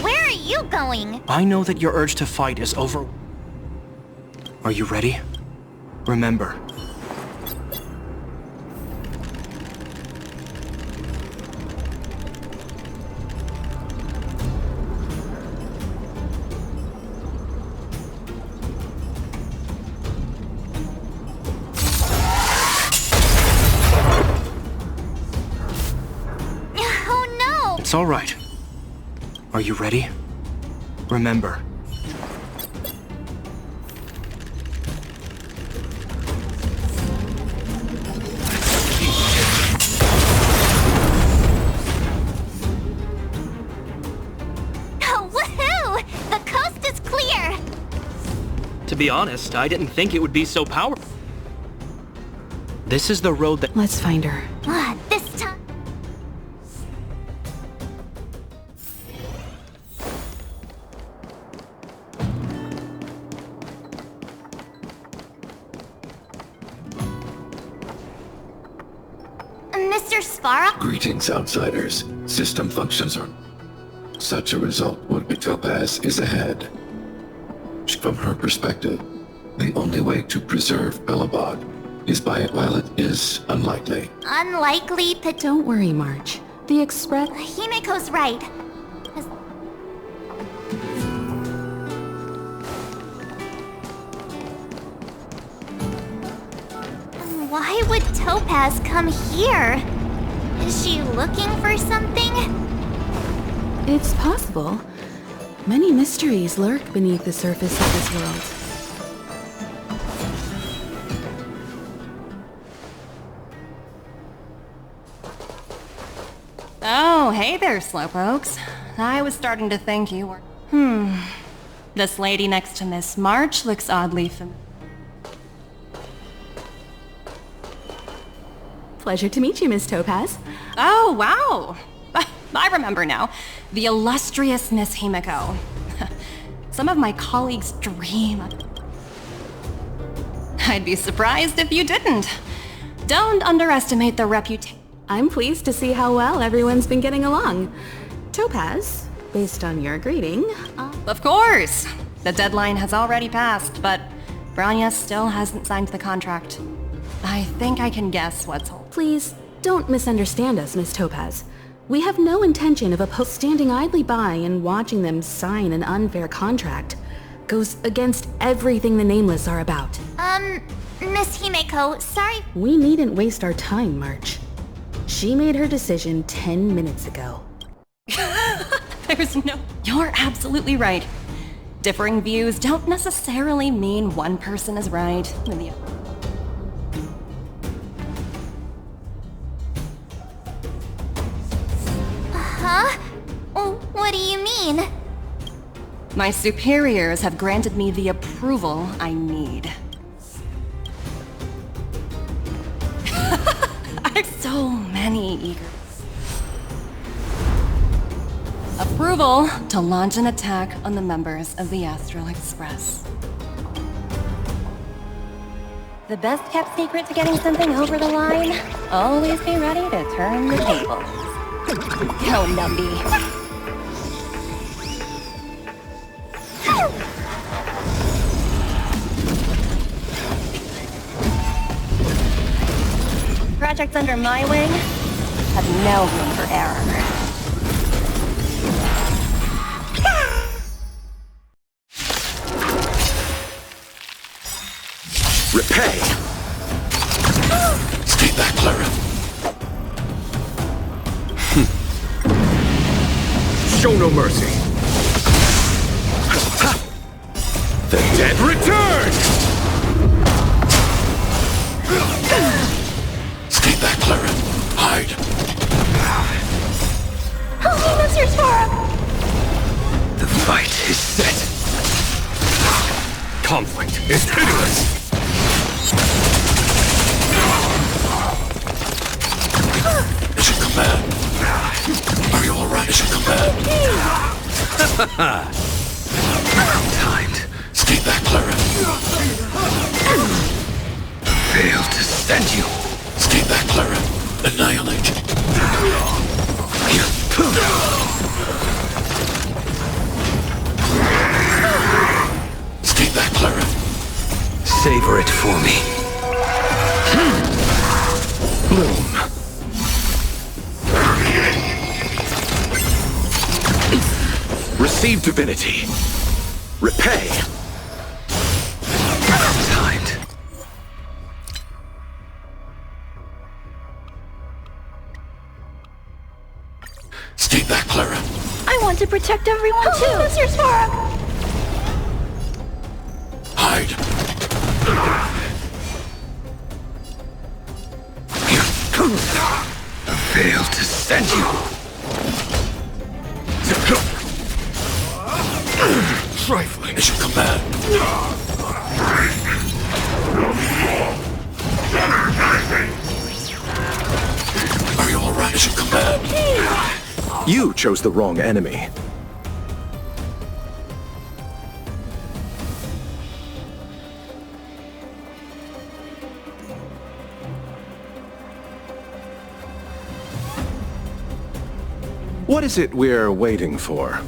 Where are you going? I know that your urge to fight is over... Are you ready? Remember. It's all right. Are you ready? Remember. Oh, woohoo! The coast is clear! To be honest, I didn't think it would be so powerful. This is the road that... Let's find her. This time... Mr. Sparrow? Greetings, outsiders. System functions are... Such a result would be Topaz is ahead. From her perspective, the only way to preserve Belobog is by it while it is unlikely. Unlikely Don't worry, March. The Express... Himiko's right. Why would Topaz come here? Is she looking for something? It's possible. Many mysteries lurk beneath the surface of this world. Oh, hey there, slowpokes. I was starting to think you were... This lady next to Miss March looks oddly familiar. Pleasure to meet you, Miss Topaz. Oh, wow! I remember now. The illustrious Miss Himiko. Some of my colleagues dream. I'd be surprised if you didn't. Don't underestimate the reputation. I'm pleased to see how well everyone's been getting along. Topaz, based on your greeting... Of course! The deadline has already passed, but Branya still hasn't signed the contract. I think I can guess what's... Please, don't misunderstand us, Miss Topaz. We have no intention of standing idly by and watching them sign an unfair contract. Goes against everything the Nameless are about. Miss Himiko, sorry... We needn't waste our time, March. She made her decision 10 minutes ago. There's no... You're absolutely right. Differing views don't necessarily mean one person is right and the other. Huh? What do you mean? My superiors have granted me the approval I need. I've so many eager... Approval to launch an attack on the members of the Astral Express. The best kept secret to getting something over the line? Always be ready to turn the tables. Go, Numby. Projects under my wing have no room for error. Repay! Stay back, Clara. Show no mercy. The dead return! Stay back, Clara. Hide. Help me, Mr. Sparrow! The fight is set. Conflict is pitiless. Mission command. Are you alright? Mission command. Timed. Stay back, Clara. Failed to send you. Stay back, Clara. Annihilate. Stay back, Clara. Savor it for me. Bloom. Receive divinity. Repay. Timed. Stay back, Clara. I want to protect everyone too, Mr. Sparrow! Hide. Failed to send you. Trifling. Mission command. Are you alright? Mission command. You chose the wrong enemy. What is it we're waiting for?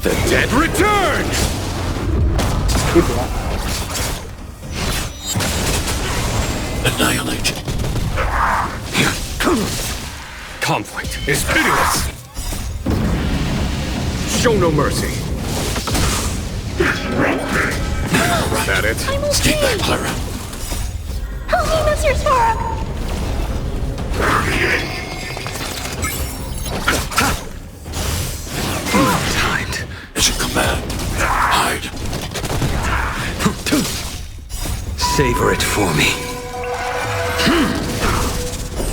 The dead return! Annihilate. Here. Conflict is pitiless! Show no mercy. Is that it? I'm okay. Stay back, Clara. Help me, Mr. Spark! Timed. Mission command. Hide. Savor it for me.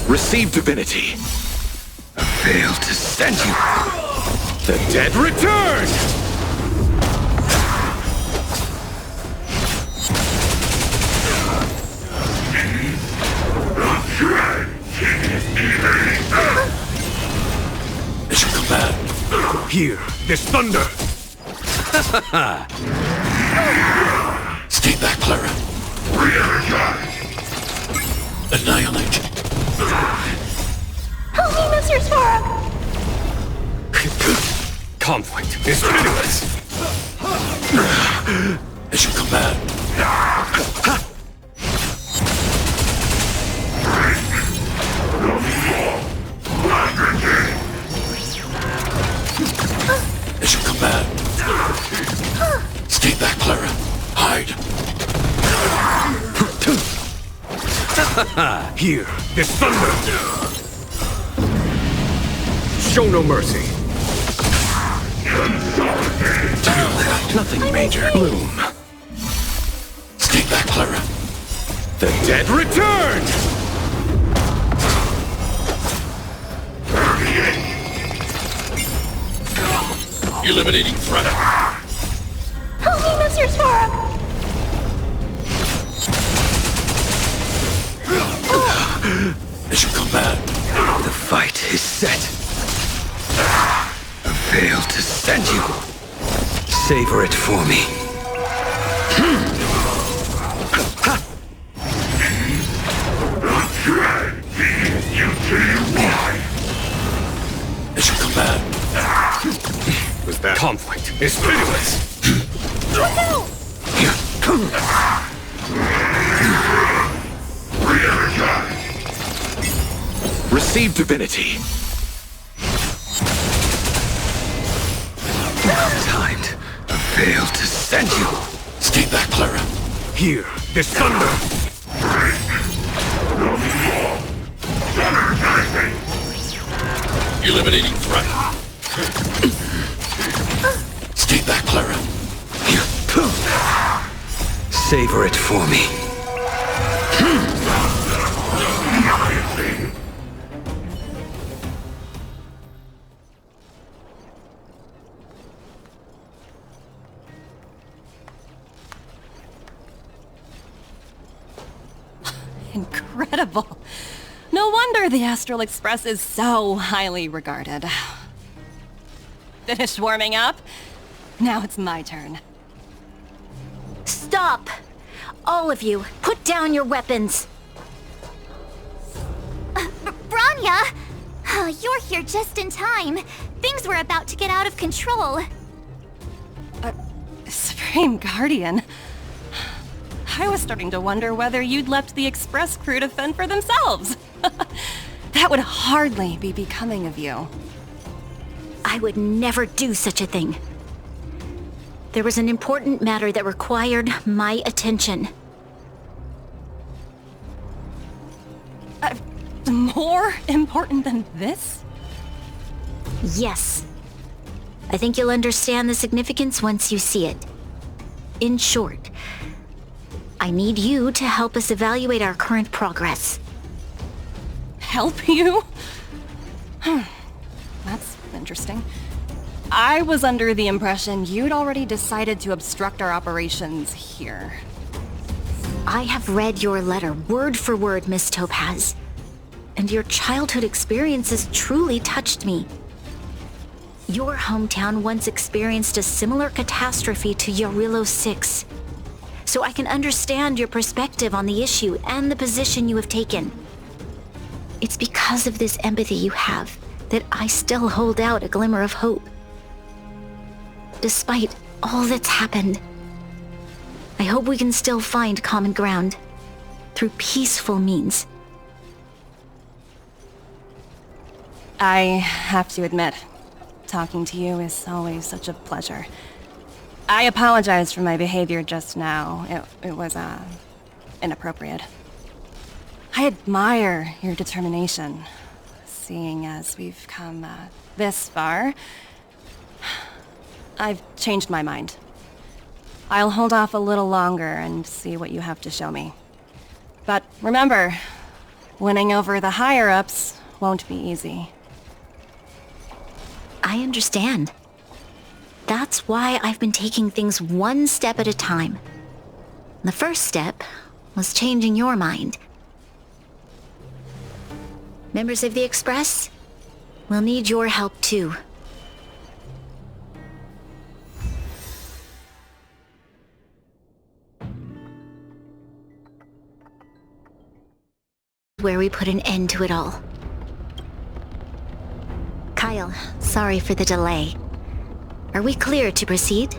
Receive divinity. I fail to send you. The dead return! Mission command. Hear this thunder! Stay back, Clara. Annihilate. Help me, Mr. Spark! Conflict is pitiless! Mission command. Mission command. Stay back, Clara. Hide. Hear this thunder! Show no mercy. Nothing major. Bloom. Stay back, Clara. The dead return! Eliminating threat. Help me, Mr. Spark! Mission command. The fight is set. I fail to send you. Savor it for me. Mission command. Was that conflict is pitiless? Look out! Receive divinity. Timed. I fail to send you. Stay back, Clara. Hear this thunder! Eliminating threat. Stay back, Clara. Savor it for me. Incredible. No wonder the Astral Express is so highly regarded. Finished warming up? Now it's my turn. Stop! All of you, put down your weapons. Branya! You're here just in time. Things were about to get out of control. Supreme Guardian. I was starting to wonder whether you'd left the Express crew to fend for themselves. That would hardly be becoming of you. I would never do such a thing. There was an important matter that required my attention. More important than this? Yes. I think you'll understand the significance once you see it. In short, I need you to help us evaluate our current progress. Help you? That's interesting. I was under the impression you'd already decided to obstruct our operations here. I have read your letter word for word, Miss Topaz. And your childhood experiences truly touched me. Your hometown once experienced a similar catastrophe to Yorillo 6. So I can understand your perspective on the issue and the position you have taken. It's because of this empathy you have that I still hold out a glimmer of hope. despite all that's happened. I hope we can still find common ground through peaceful means. I have to admit, talking to you is always such a pleasure. I apologize for my behavior just now. It was, inappropriate. I admire your determination, seeing as we've come, this far. I've changed my mind. I'll hold off a little longer and see what you have to show me. But remember, winning over the higher-ups won't be easy. I understand. That's why I've been taking things one step at a time. The first step was changing your mind. Members of the Express, we'll need your help too. Where we put an end to it all. Kyle, sorry for the delay. Are we clear to proceed?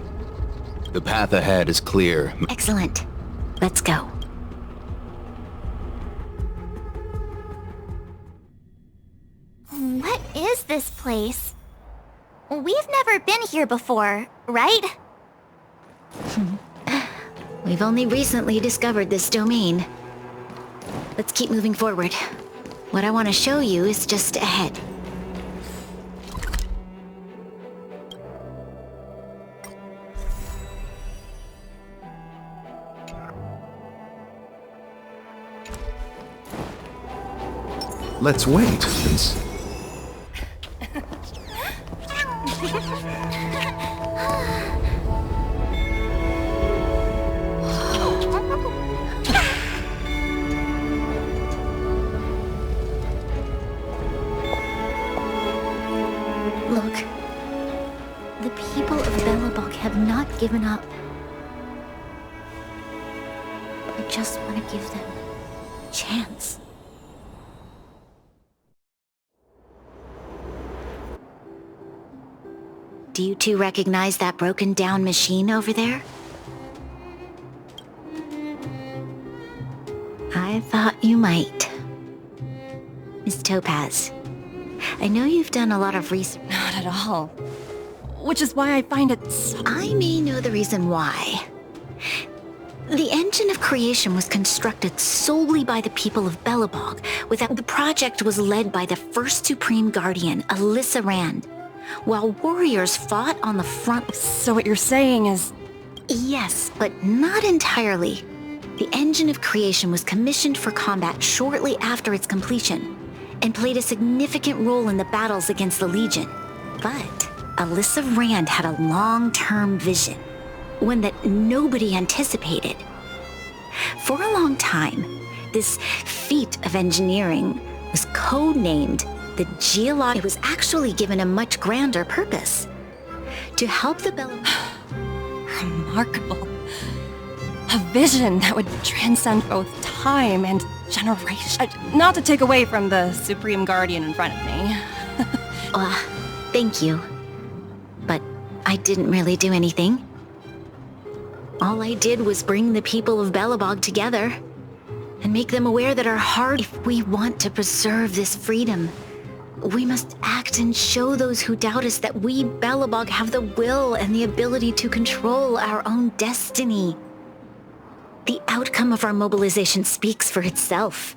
The path ahead is clear. Excellent. Let's go. What is this place? We've never been here before, right? We've only recently discovered this domain. Let's keep moving forward. What I want to show you is just ahead. Let's wait. Look. The people of Belobog have not given up. I just want to give them a chance. Do you two recognize that broken down machine over there? I thought you might. Miss Topaz, I know you've done a lot of research. Not at all. Which is why I find it so... I may know the reason why. The engine of creation was constructed solely by the people of Belobog. The project was led by the first Supreme Guardian, Alyssa Rand, while warriors fought on the front. So what you're saying is... Yes, but not entirely. The engine of creation was commissioned for combat shortly after its completion, and played a significant role in the battles against the Legion. But Alyssa Rand had a long-term vision, one that nobody anticipated. For a long time, this feat of engineering was codenamed the Geolog. It was actually given a much grander purpose: to help the Remarkable. A vision that would transcend both time and generation. Not to take away from the Supreme Guardian in front of me. Thank you. But I didn't really do anything. All I did was bring the people of Belobog together and make them aware that if we want to preserve this freedom, we must act and show those who doubt us that we, Belobog, have the will and the ability to control our own destiny. The outcome of our mobilization speaks for itself.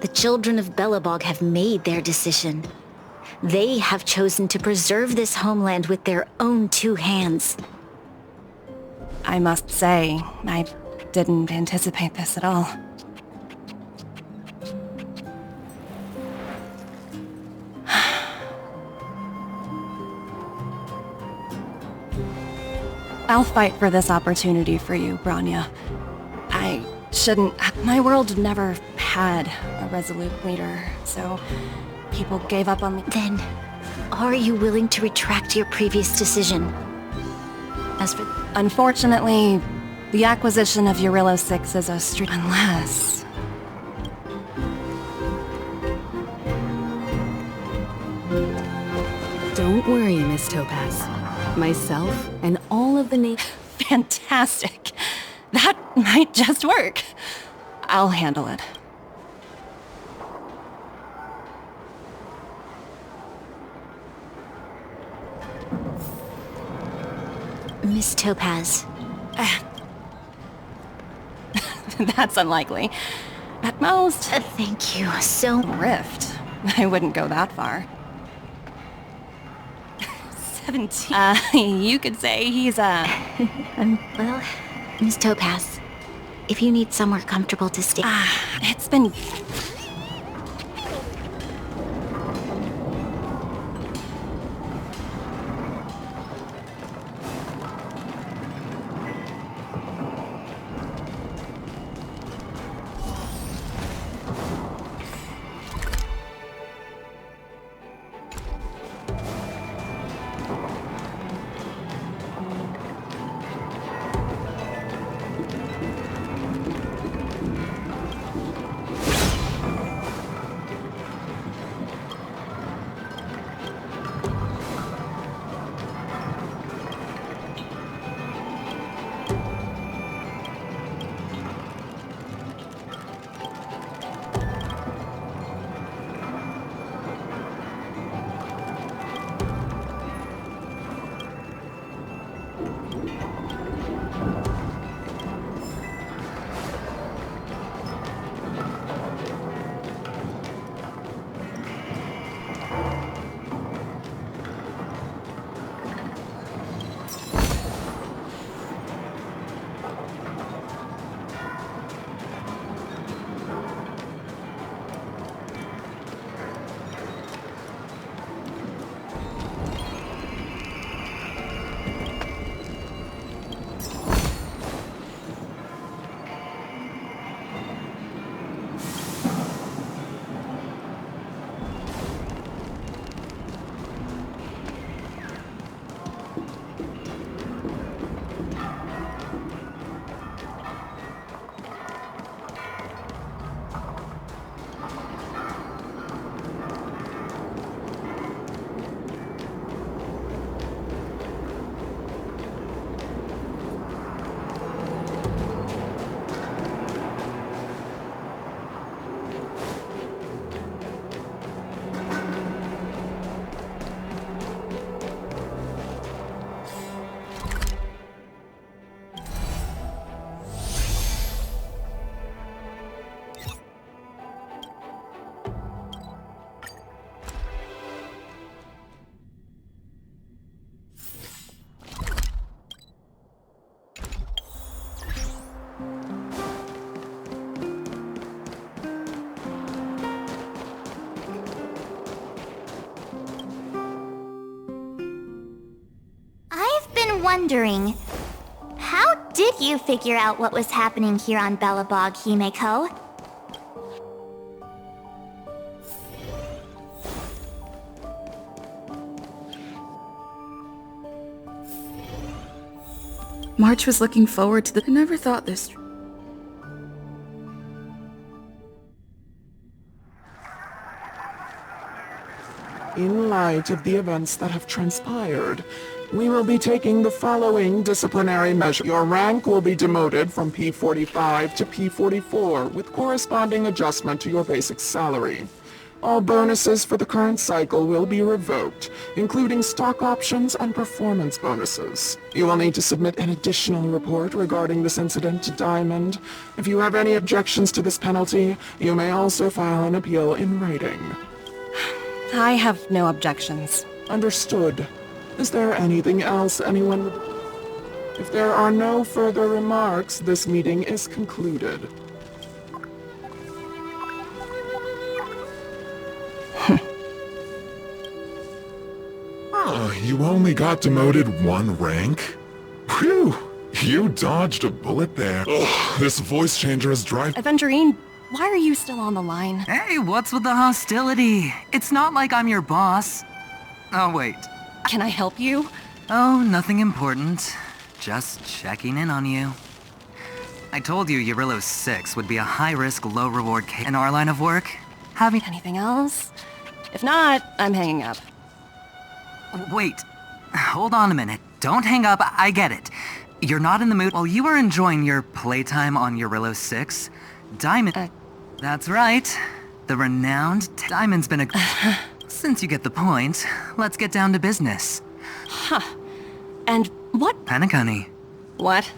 The children of Belobog have made their decision. They have chosen to preserve this homeland with their own two hands. I must say, I didn't anticipate this at all. I'll fight for this opportunity for you, Branya. I shouldn't... My world never had a resolute leader, so people gave up on me. Then, are you willing to retract your previous decision? As for... Unfortunately, the acquisition of Urilla 6 is a strict... Unless... Don't worry, Miss Topaz. myself, and all of the Fantastic. That might just work. I'll handle it. Miss Topaz. That's unlikely. At most... thank you so... Rift. I wouldn't go that far. 17. You could say he's well, Miss Topaz, if you need somewhere comfortable to stay... it's been... Wondering, how did you figure out what was happening here on Belobog, Himeko? March was looking forward to I never thought this... In light of the events that have transpired, we will be taking the following disciplinary measure. Your rank will be demoted from P45 to P44 with corresponding adjustment to your basic salary. All bonuses for the current cycle will be revoked, including stock options and performance bonuses. You will need to submit an additional report regarding this incident to Diamond. If you have any objections to this penalty, you may also file an appeal in writing. I have no objections. Understood. Is there anything else anyone would... If there are no further remarks, this meeting is concluded. Oh, you only got demoted one rank? Whew! You dodged a bullet there. Ugh, this voice changer is driving... Aventurine, why are you still on the line? Hey, what's with the hostility? It's not like I'm your boss. Oh, wait. Can I help you? Oh, nothing important. Just checking in on you. I told you Eurylos 6 would be a high-risk, low-reward case in our line of work. Having... Anything else? If not, I'm hanging up. Wait. Hold on a minute. Don't hang up, I get it. You're not in the mood. While you were enjoying your playtime on Eurillo 6, Diamond... That's right. The renowned Diamond's been a... Since you get the point, let's get down to business. Huh. And what? Penacony. What?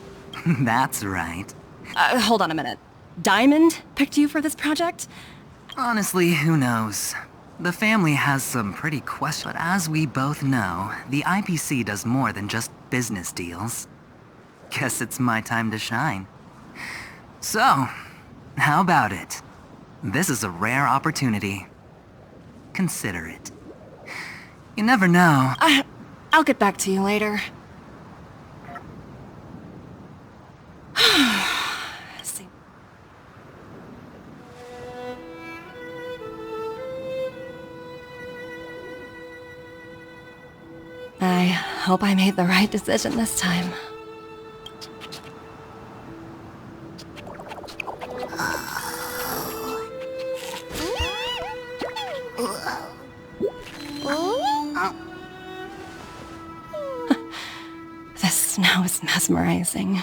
That's right. Hold on a minute. Diamond picked you for this project? Honestly, who knows? The family has some pretty questions, but as we both know, the IPC does more than just business deals. Guess it's my time to shine. So, how about it? This is a rare opportunity. Consider it. You never know. I'll get back to you later. See. I hope I made the right decision this time. The snow is mesmerizing.